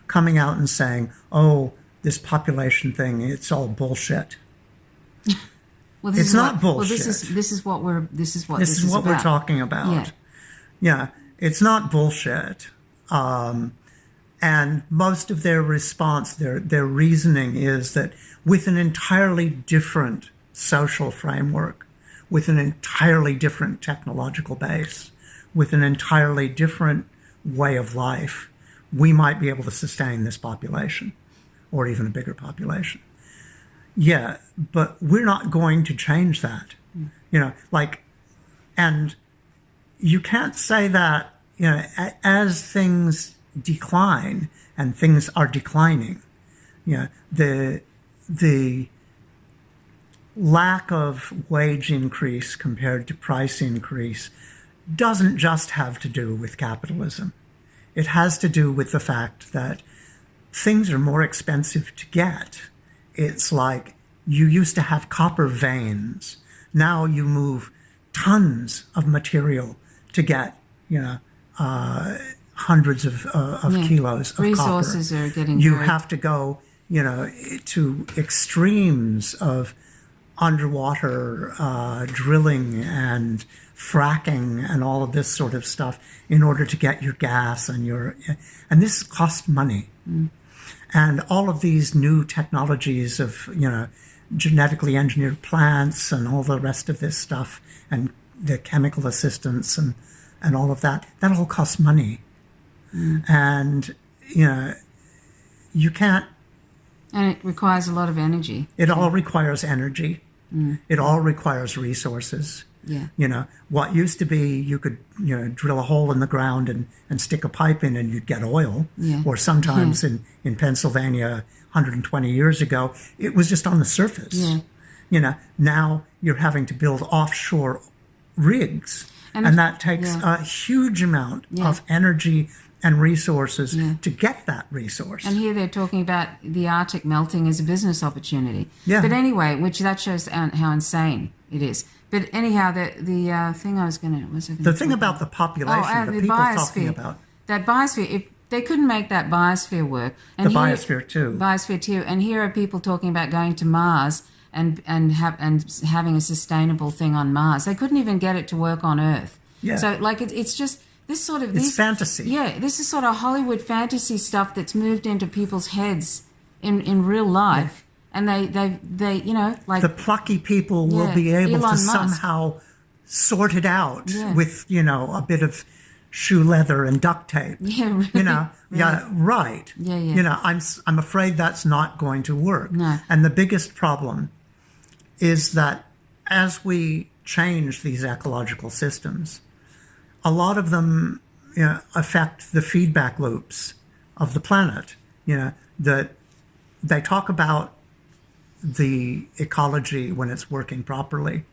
Speaker 2: coming out and saying, oh, this population thing, it's all bullshit.
Speaker 1: Well,
Speaker 2: it's not bullshit.
Speaker 1: Well, this is what we're talking about.
Speaker 2: Yeah, it's not bullshit. And most of their response, their reasoning is that with an entirely different social framework, with an entirely different technological base, with an entirely different way of life, we might be able to sustain this population or even a bigger population. Yeah, but we're not going to change that. And you can't say that, as things decline, and things are declining, the lack of wage increase compared to price increase doesn't just have to do with capitalism. It has to do with the fact that things are more expensive to get. It's like you used to have copper veins. Now you move tons of material to get, hundreds of kilos of
Speaker 1: resources
Speaker 2: copper.
Speaker 1: Are getting
Speaker 2: you have to go, to extremes of underwater drilling and fracking and all of this sort of stuff in order to get your gas and this costs money. And all of these new technologies of, genetically engineered plants and all the rest of this stuff and the chemical assistance and all of that all costs money. And, you can't.
Speaker 1: And it requires a lot of energy.
Speaker 2: It all requires energy. It all requires resources.
Speaker 1: Yeah.
Speaker 2: What used to be you could, drill a hole in the ground and stick a pipe in and you'd get oil.
Speaker 1: Yeah.
Speaker 2: Or sometimes in Pennsylvania 120 years ago, it was just on the surface.
Speaker 1: Yeah.
Speaker 2: Now you're having to build offshore rigs. And that takes a huge amount of energy and resources to get that resource.
Speaker 1: And here they're talking about the Arctic melting as a business opportunity.
Speaker 2: Yeah.
Speaker 1: But anyway, that shows how insane it is. But anyhow, the thing I was going to...
Speaker 2: The thing about the population, the people talking about...
Speaker 1: That biosphere, if they couldn't make that biosphere work... And
Speaker 2: the biosphere too.
Speaker 1: Biosphere too. And here are people talking about going to Mars and having a sustainable thing on Mars. They couldn't even get it to work on Earth.
Speaker 2: Yeah.
Speaker 1: So, it's just... This sort of
Speaker 2: it's fantasy.
Speaker 1: Yeah, this is sort of Hollywood fantasy stuff that's moved into people's heads in real life, and they like
Speaker 2: the plucky people will be able
Speaker 1: Elon
Speaker 2: to
Speaker 1: Musk.
Speaker 2: Somehow sort it out with a bit of shoe leather and duct tape.
Speaker 1: Yeah, really.
Speaker 2: Right.
Speaker 1: Yeah.
Speaker 2: I'm afraid that's not going to work.
Speaker 1: No.
Speaker 2: And the biggest problem is that as we change these ecological systems, a lot of them affect the feedback loops of the planet. That they talk about the ecology when it's working properly,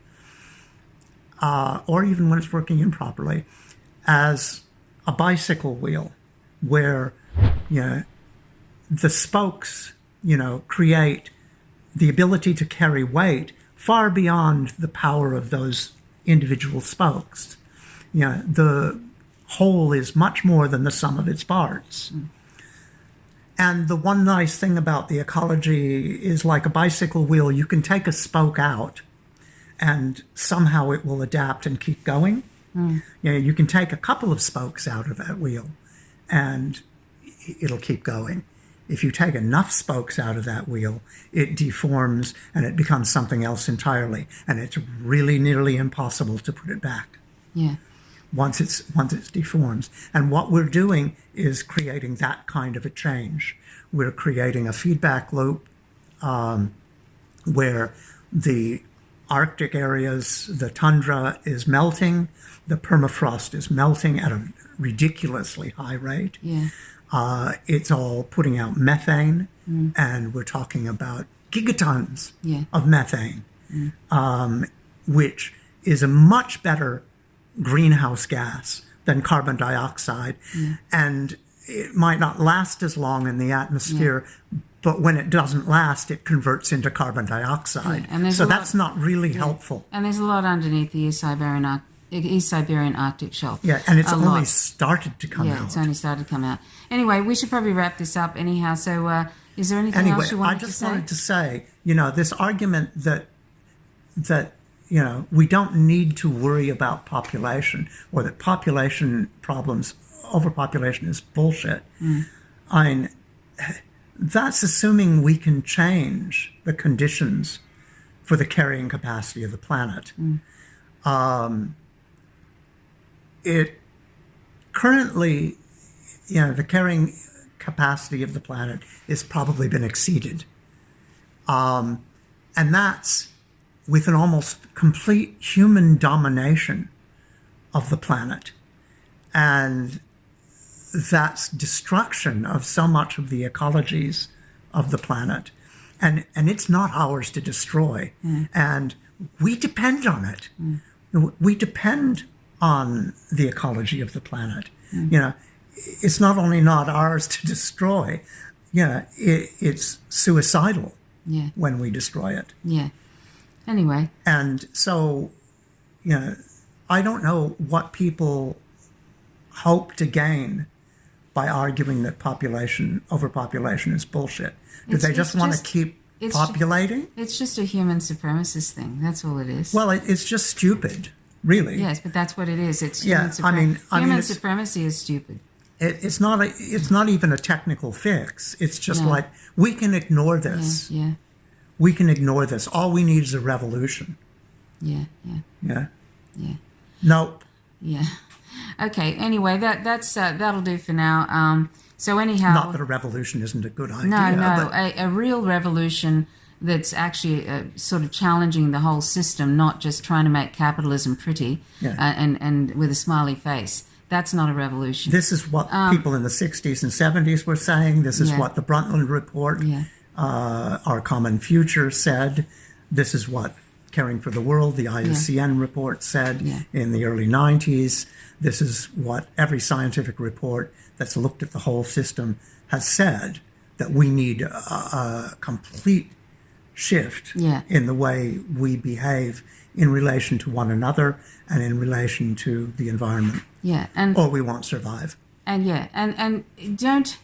Speaker 2: or even when it's working improperly, as a bicycle wheel, where the spokes create the ability to carry weight far beyond the power of those individual spokes. The whole is much more than the sum of its parts. And the one nice thing about the ecology is, like a bicycle wheel, you can take a spoke out and somehow it will adapt and keep going. You can take a couple of spokes out of that wheel and it'll keep going. If you take enough spokes out of that wheel, it deforms and it becomes something else entirely. And it's really nearly impossible to put it back.
Speaker 1: Yeah.
Speaker 2: Once it deforms. And what we're doing is creating that kind of a change. We're creating a feedback loop where the Arctic areas, the tundra is melting, the permafrost is melting at a ridiculously high rate.
Speaker 1: Yeah.
Speaker 2: It's all putting out methane, and we're talking about gigatons of methane, which is a much better greenhouse gas than carbon dioxide, and it might not last as long in the atmosphere, but when it doesn't last, it converts into carbon dioxide.
Speaker 1: And
Speaker 2: so that's not really helpful.
Speaker 1: And there's a lot underneath the East Siberian Arctic shelf.
Speaker 2: Yeah, and it's only started to come out.
Speaker 1: Yeah, it's only started to come out. Anyway, we should probably wrap this up anyhow. So is there anything else you wanted to say?
Speaker 2: I just wanted to say, this argument that we don't need to worry about population, or that population problems, overpopulation is bullshit. I mean, that's assuming we can change the conditions for the carrying capacity of the planet. It currently, the carrying capacity of the planet has probably been exceeded. And that's with an almost complete human domination of the planet. And that's destruction of so much of the ecologies of the planet. And it's not ours to destroy. And we depend on it. We depend on the ecology of the planet. It's not only not ours to destroy, it's suicidal when we destroy it.
Speaker 1: Anyway.
Speaker 2: And so, I don't know what people hope to gain by arguing that overpopulation is bullshit. Do they just want to keep populating?
Speaker 1: It's just a human supremacist thing. That's all it is.
Speaker 2: Well, it's just stupid, really.
Speaker 1: Yes, but that's what it is. It's human human supremacy is stupid.
Speaker 2: It's not even a technical fix. It's just like, we can ignore this. We can ignore this. All we need is a revolution. Yeah. Nope.
Speaker 1: Yeah. Okay. Anyway, that'll do for now. So anyhow,
Speaker 2: not that a revolution isn't a good idea.
Speaker 1: No. A real revolution that's actually sort of challenging the whole system, not just trying to make capitalism pretty and with a smiley face. That's not a revolution.
Speaker 2: This is what people in the 60s and 70s were saying. This is what the Brundtland Report, Our Common Future, said. This is what Caring for the World, the IUCN report, said in the early 90s. This is what every scientific report that's looked at the whole system has said, that we need a complete shift in the way we behave in relation to one another and in relation to the environment. Or we won't survive.
Speaker 1: And don't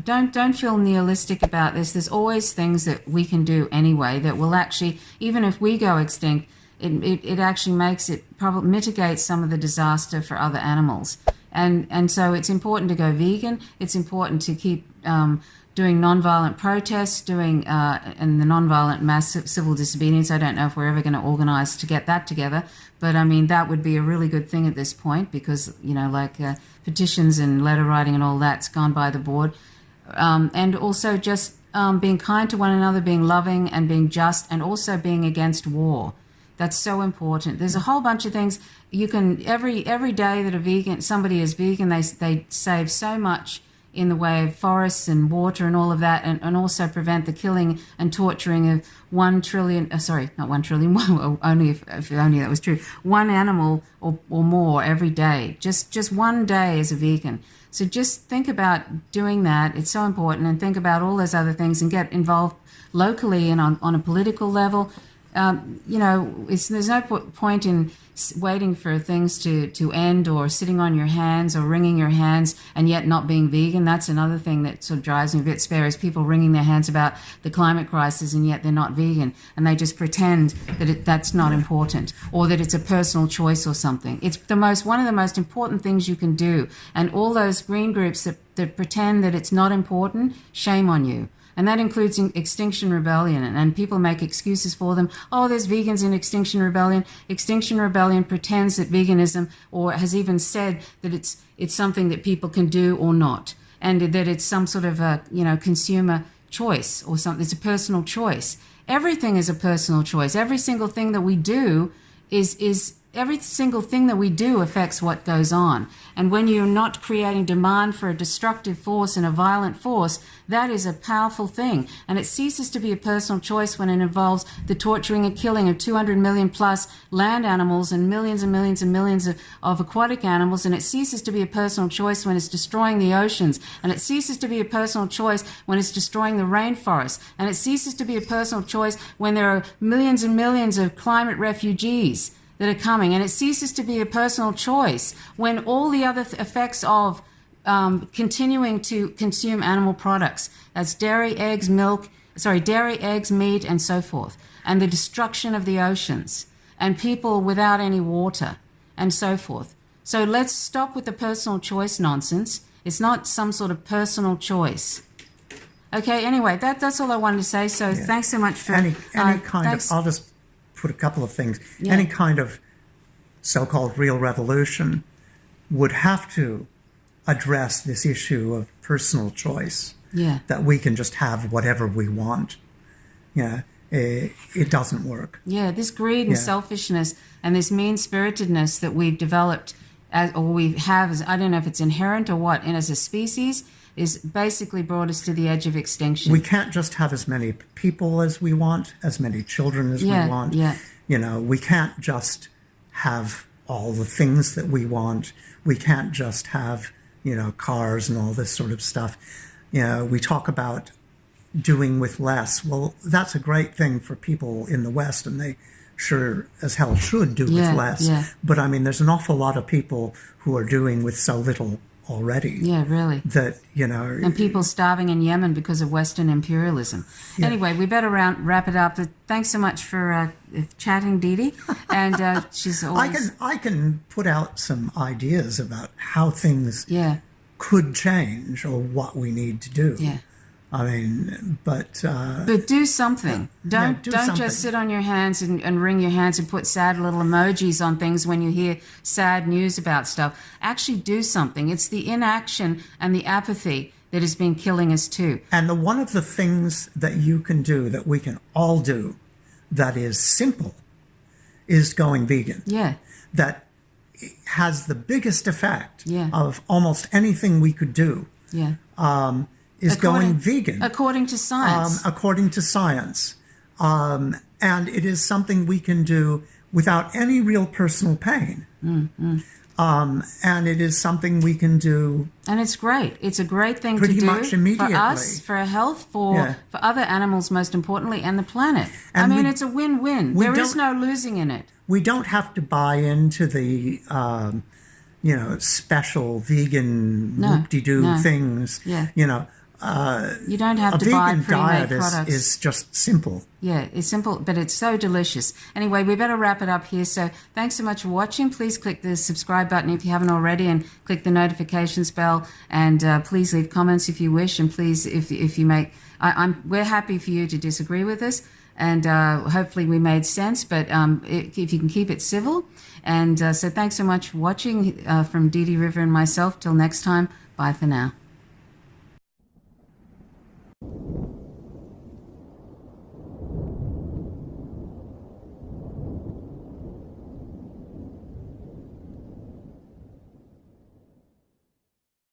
Speaker 1: don't feel nihilistic about this. There's always things that we can do anyway that will actually, even if we go extinct, it actually makes it probably mitigates some of the disaster for other animals. And so it's important to go vegan. It's important to keep doing nonviolent protests, and the nonviolent mass civil disobedience. I don't know if we're ever going to organise to get that together, but I mean, that would be a really good thing at this point because, petitions and letter writing and all that's gone by the board. And also just being kind to one another, being loving and being just, and also being against war. That's so important. There's a whole bunch of things you can, every day that somebody is vegan, they save so much in the way of forests and water and all of that, and also prevent the killing and torturing of 1 trillion, not 1 trillion, only if only that was true, one animal or more every day, just one day as a vegan. So just think about doing that. It's so important, and think about all those other things and get involved locally and on a political level. There's no point in waiting for things to end, or sitting on your hands or wringing your hands and yet not being vegan. That's another thing that sort of drives me a bit spare, is people wringing their hands about the climate crisis and yet they're not vegan, and they just pretend that that's not important, or that it's a personal choice or something. It's one of the most important things you can do. And all those green groups that pretend that it's not important, shame on you. And that includes Extinction Rebellion, and people make excuses for them. Oh, there's vegans in Extinction Rebellion. Extinction Rebellion pretends that veganism, or has even said that it's something that people can do or not, and that it's some sort of a consumer choice or something. It's a personal choice. Everything is a personal choice. Every single thing that we do every single thing that we do affects what goes on. And when you're not creating demand for a destructive force and a violent force, that is a powerful thing. And it ceases to be a personal choice when it involves the torturing and killing of 200 million plus land animals and millions and millions and millions of aquatic animals. And it ceases to be a personal choice when it's destroying the oceans. And it ceases to be a personal choice when it's destroying the rainforest. And it ceases to be a personal choice when there are millions and millions of climate refugees that are coming. And it ceases to be a personal choice when all the other effects of continuing to consume animal products, that's dairy, eggs, milk, dairy, eggs, meat, and so forth, and the destruction of the oceans, and people without any water, and so forth. So let's stop with the personal choice nonsense. It's not some sort of personal choice. Okay, anyway, that's all I wanted to say. So thanks so much for...
Speaker 2: Any kind of... I'll just put a couple of things.
Speaker 1: Yeah.
Speaker 2: Any kind of so-called real revolution would have to address this issue of personal choice.
Speaker 1: Yeah.
Speaker 2: That we can just have whatever we want. Yeah. It doesn't work.
Speaker 1: Yeah, this greed and selfishness and this mean-spiritedness that we've developed, I don't know if it's inherent or what, and as a species, is basically brought us to the edge of extinction.
Speaker 2: We can't just have as many people as we want, as many children as we want.
Speaker 1: Yeah.
Speaker 2: You know, we can't just have all the things that we want. We can't just have, you know, cars and all this sort of stuff. You know, we talk about doing with less. Well, that's a great thing for people in the West, and they sure as hell should do with less.
Speaker 1: Yeah.
Speaker 2: But I mean, there's an awful lot of people who are doing with so little already.
Speaker 1: Yeah, really.
Speaker 2: That, you know...
Speaker 1: And people starving in Yemen because of Western imperialism. Yeah. Anyway, we better wrap it up. Thanks so much for chatting, Dee Dee. And she's always...
Speaker 2: I can put out some ideas about how things could change or what we need to do.
Speaker 1: Yeah.
Speaker 2: I mean, but
Speaker 1: do something. Don't just sit on your hands and wring your hands and put sad little emojis on things when you hear sad news about stuff. Actually do something. It's the inaction and the apathy that has been killing us too.
Speaker 2: And one of the things that you can do, that we can all do, that is simple, is going vegan.
Speaker 1: Yeah.
Speaker 2: That has the biggest effect
Speaker 1: Yeah.
Speaker 2: of almost anything we could do.
Speaker 1: Yeah.
Speaker 2: Is going vegan.
Speaker 1: According to science.
Speaker 2: According to science. And it is something we can do without any real personal pain.
Speaker 1: Mm-hmm.
Speaker 2: And it is something we can do.
Speaker 1: And it's great. It's a great thing
Speaker 2: pretty
Speaker 1: to do
Speaker 2: much immediately.
Speaker 1: For us, for our health, for other animals, most importantly, and the planet.
Speaker 2: And
Speaker 1: I mean, it's a win-win. There is no losing in it.
Speaker 2: We don't have to buy into the, special vegan whoop-de-doo things.
Speaker 1: Yeah.
Speaker 2: You know,
Speaker 1: you don't have to buy pre-made
Speaker 2: diet
Speaker 1: products.
Speaker 2: is just simple.
Speaker 1: Yeah, it's simple, but it's so delicious. Anyway, we better wrap it up here. So thanks so much for watching. Please click the subscribe button if you haven't already, and click the notifications bell. And please leave comments if you wish. And please, if you make, we're happy for you to disagree with us. And hopefully we made sense. But if you can keep it civil. And so thanks so much for watching from Dee Dee River and myself. Till next time, bye for now.